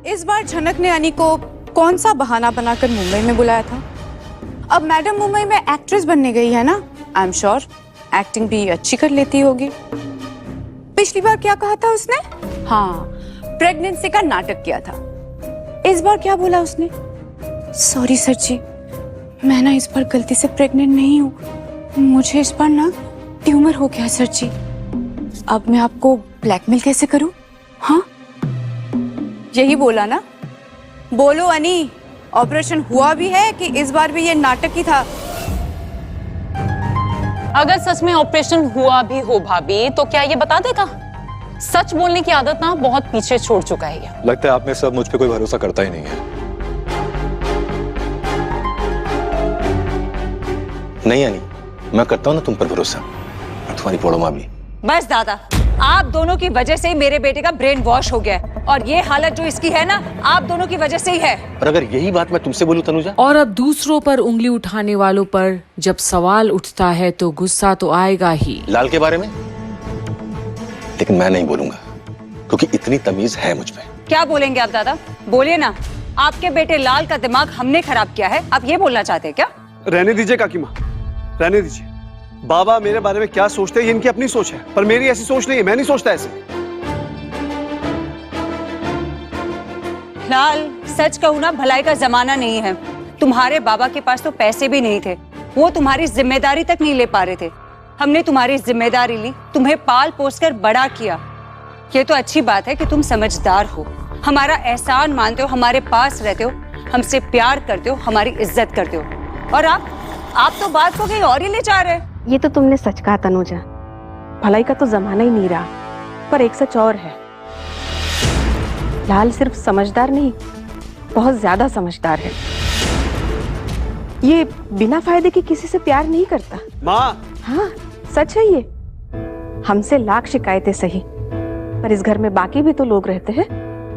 इस बार झनक ने अनी को कौन सा बहाना बनाकर मुंबई में बुलाया था? अब मैडम मुंबई में एक्ट्रेस बनने गई है ना, आई एम श्योर एक्टिंग भी अच्छी कर लेती होगी। पिछली बार क्या कहा था उसने? हाँ, प्रेगनेंसी का नाटक किया था। इस बार क्या बोला उसने? सॉरी सर जी, मैं ना इस बार गलती से प्रेग्नेंट नहीं हूँ, मुझे इस बार ना ट्यूमर हो गया सर जी। अब मैं आपको ब्लैकमेल कैसे करूँ? हाँ, यही बोला ना? बोलो अनी, ऑपरेशन हुआ भी है कि इस बार भी ये नाटक ही था? अगर सच में ऑपरेशन हुआ भी हो भाभी, तो क्या ये बता देगा? सच बोलने की आदत ना बहुत पीछे छोड़ चुका है ये। लगता है आप में सब मुझ पे कोई भरोसा करता ही नहीं है। नहीं अनी, मैं करता हूँ ना तुम पर भरोसा, और तुम्हारी पोड़ोमा भी। बस दादा, आप दोनों की वजह से ही मेरे बेटे का ब्रेन वॉश हो गया है, और ये हालत जो इसकी है ना, आप दोनों की वजह से ही है। और अगर यही बात मैं तुमसे बोलूं तनुजा? और अब दूसरों पर उंगली उठाने वालों पर जब सवाल उठता है तो गुस्सा तो आएगा ही। लाल के बारे में? लेकिन मैं नहीं बोलूंगा, क्योंकि इतनी तमीज है मुझ पे। क्या बोलेंगे आप दादा? बोलिए ना। आपके बेटे लाल का दिमाग हमने खराब किया है, आप ये बोलना चाहते हैं क्या? रहने दीजिए काकी माँ, रहने दीजिए। बाबा मेरे बारे में क्या सोचते हैं ये इनकी अपनी सोच है, पर मेरी ऐसी सोच नहीं है, मैं नहीं सोचता ऐसे। लाल, सच कहूं ना, भलाई का जमाना नहीं है। तुम्हारे बाबा के पास तो पैसे भी नहीं थे, वो तुम्हारी जिम्मेदारी तक नहीं ले पा रहे थे। हमने तुम्हारी जिम्मेदारी ली, तुम्हें पाल पोस कर बड़ा किया। ये तो अच्छी बात है कि तुम समझदार हो, हमारा एहसान मानते हो, हमारे पास रहते हो, हमसे प्यार करते हो, हमारी इज्जत करते हो। और आप तो बात को कहीं और ही ले जा रहे हैं। ये तो तुमने सच कहा तनुजा, भलाई का तो जमाना ही नहीं रहा। पर एक सच और है, लाल सिर्फ समझदार नहीं, बहुत ज्यादा समझदार है। ये बिना फायदे के किसी से प्यार नहीं करता। माँ, हाँ सच है ये। हमसे लाख शिकायतें सही, पर इस घर में बाकी भी तो लोग रहते हैं।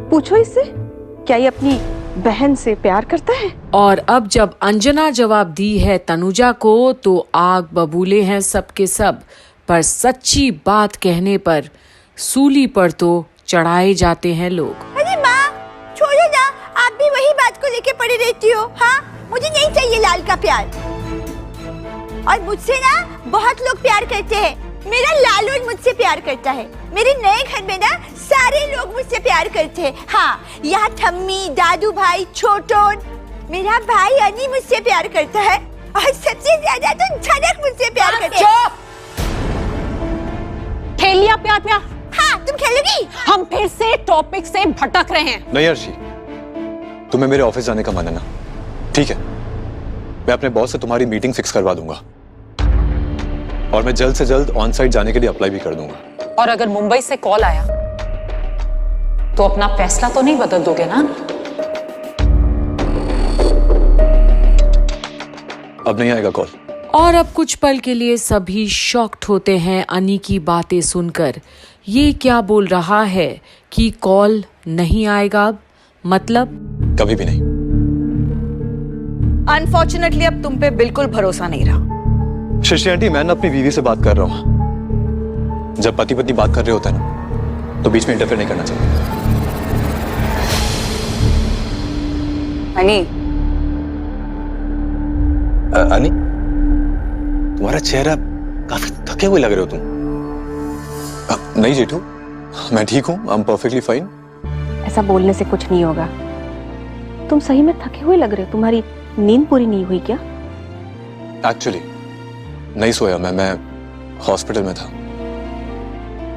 पूछो इससे, क्या ये अपनी बहन से प्यार करता है? और अब जब अंजना जवाब दी है तनुजा को, तो आग बबूले हैं सबके सब। पर सच्ची बात कहने पर सूली पर तो चढ़ाए जाते हैं लोग। अरे माँ, छोड़ो ना, आप भी वही बात को लेके पड़ी रहती हो। हाँ, मुझे नहीं चाहिए लाल का प्यार। और मुझसे ना बहुत लोग प्यार करते हैं। मेरा लालू मुझसे प्यार करता है। मेरे नए घर में ना सारे लोग मुझसे प्यार करते हैं। हाँ, यहाँ ठम्मी, दादू भाई, छोटोन, मेरा भाई अनी मुझसे प्यार करता है, और सबसे ज्यादा तो झनक मुझसे प्यार करता है। खेल लिया प्यार प्यार? हाँ, तुम खेलोगी? हम फिर से टॉपिक से भटक रहे हैं। नहीं अर्शी, तुम्हें मेरे ऑफिस जाने का मन है ना? ठीक है, मैं अपने बॉस से तुम्हारी मीटिंग फिक्स करवा दूंगा, और मैं जल्द से जल्द ऑन साइट जाने के लिए अप्लाई भी कर दूंगा। और अगर मुंबई से कॉल आया तो अपना फैसला तो नहीं बदल दोगे ना? अब नहीं आएगा कॉल। और अब कुछ पल के लिए सभी शॉक्ड होते हैं अनी की बातें सुनकर। ये क्या बोल रहा है कि कॉल नहीं आएगा अब? मतलब कभी भी नहीं। अनफॉर्चुनेटली अब तुम पे बिल्कुल भरोसा नहीं रहा। शशि आंटी, मैं ना अपनी बीवी से बात कर रहा हूँ। जब पति पत्नी बात कर रहे होते हैं ना, तो बीच में इंटरफेयर नहीं करना चाहिए। अनी, अनी, तुम्हारा चेहरा काफी थके हुए लग रहे हो तुम। नहीं जेठू, मैं ठीक हूँ, आई एम परफेक्टली फाइन। ऐसा बोलने से कुछ नहीं होगा। तुम सही में थके हुए लग रहे हो। तुम्हारी नींद पूरी नहीं हुई क्या? एक्चुअली नहीं सोया मैं हॉस्पिटल में था।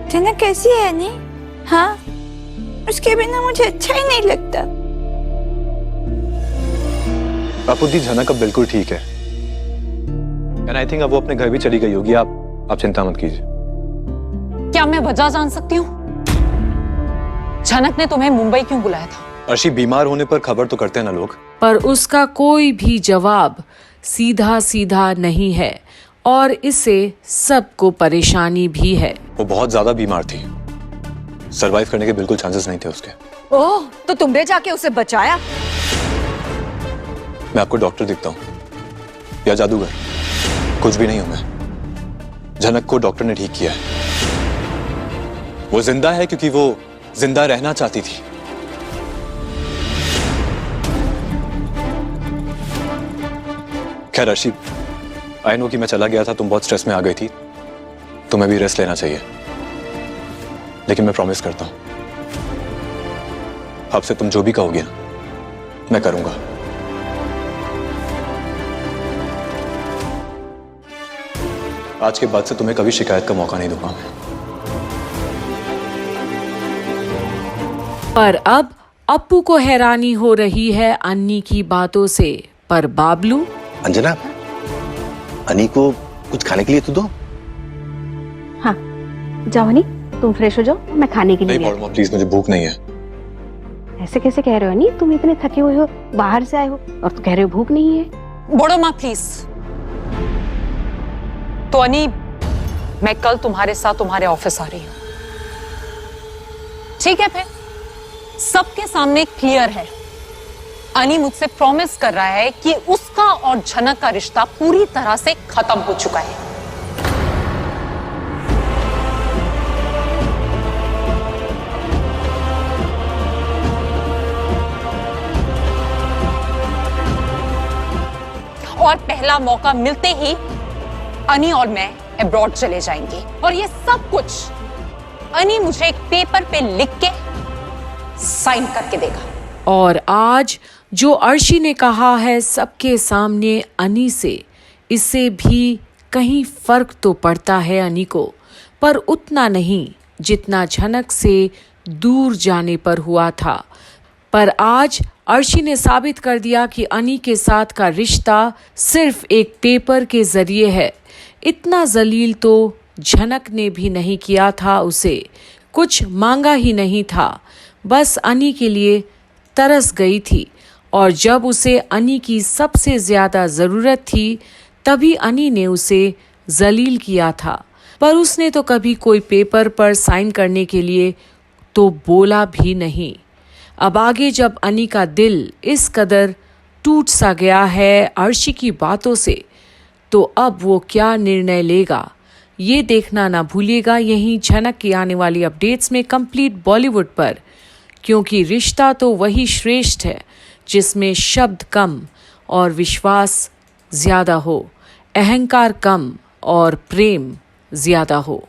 झनक कैसी है अनी? हाँ, उसके बिना मुझे अच्छा ही नहीं लगता। बापूजी, झनक अब बिल्कुल ठीक है, एंड आई थिंक अब वो अपने घर भी चली गई होगी। आप चिंता मत कीजिए। क्या मैं वजह जान सकती हूँ? झनक ने तुम्हें मुंबई क्यों बुलाया था? अर्शी, बीमार होने पर खबर तो करते हैं ना लोग। पर उसका कोई भी जवाब सीधा सीधा नहीं है, और इससे सबको परेशानी भी है। वो बहुत ज्यादा बीमार थी, सरवाइव करने के बिल्कुल चांसेस नहीं थे उसके। ओह, तो तुमने जाके उसे बचाया? मैं आपको डॉक्टर दिखता हूँ या जादूगर? कुछ भी नहीं हूं मैं। झनक को डॉक्टर ने ठीक किया है। वो जिंदा है क्योंकि वो जिंदा रहना चाहती थी। खैर अर्शी, आई नो कि मैं चला गया था, तुम बहुत स्ट्रेस में आ गई थी, तुम्हें भी रेस्ट लेना चाहिए, लेकिन मैं प्रॉमिस करता हूं अब से तुम जो भी कहोगे ना मैं करूंगा। आज के बाद से तुम्हें कभी शिकायत का मौका नहीं दूंगा मैं। पर अब अप्पू को हैरानी हो रही है अन्नी की बातों से। पर बाबलू, अंजना, अनी को कुछ खाने के लिए तो दो। हाँ जाओ हनी, तुम फ्रेश हो जाओ, मैं खाने के लिए नहीं पौड़मा, प्लीज, मुझे भूख नहीं है। ऐसे कैसे कह रहे हो हनी, तुम इतने थके हुए हो, बाहर से आए हो और तो कह रहे हो भूख नहीं है। बड़ो माँ प्लीज। तो अनी, मैं कल तुम्हारे साथ तुम्हारे ऑफिस आ रही हूं, ठीक है? फिर सबके सामने क्लियर है, अनी मुझसे प्रॉमिस कर रहा है कि उसका और झनक का रिश्ता पूरी तरह से खत्म हो चुका है। और पहला मौका मिलते ही अनी और मैं अब्रॉड चले जाएंगे, और ये सब कुछ अनी मुझे एक पेपर पे लिख के साइन करके देगा। और आज जो अर्शी ने कहा है सबके सामने अनी से, इससे भी कहीं फर्क तो पड़ता है अनी को, पर उतना नहीं जितना झनक से दूर जाने पर हुआ था। पर आज अर्शी ने साबित कर दिया कि अनी के साथ का रिश्ता सिर्फ एक पेपर के जरिए है। इतना जलील तो झनक ने भी नहीं किया था उसे, कुछ मांगा ही नहीं था, बस अनी के लिए तरस गई थी। और जब उसे अनी की सबसे ज्यादा जरूरत थी तभी अनी ने उसे जलील किया था। पर उसने तो कभी कोई पेपर पर साइन करने के लिए तो बोला भी नहीं। अब आगे जब अनी का दिल इस कदर टूट सा गया है अर्शी की बातों से, तो अब वो क्या निर्णय लेगा ये देखना ना भूलिएगा यहीं झनक की आने वाली अपडेट्स में कंप्लीट बॉलीवुड पर, क्योंकि रिश्ता तो वही श्रेष्ठ है जिसमें शब्द कम और विश्वास ज्यादा हो, अहंकार कम और प्रेम ज्यादा हो।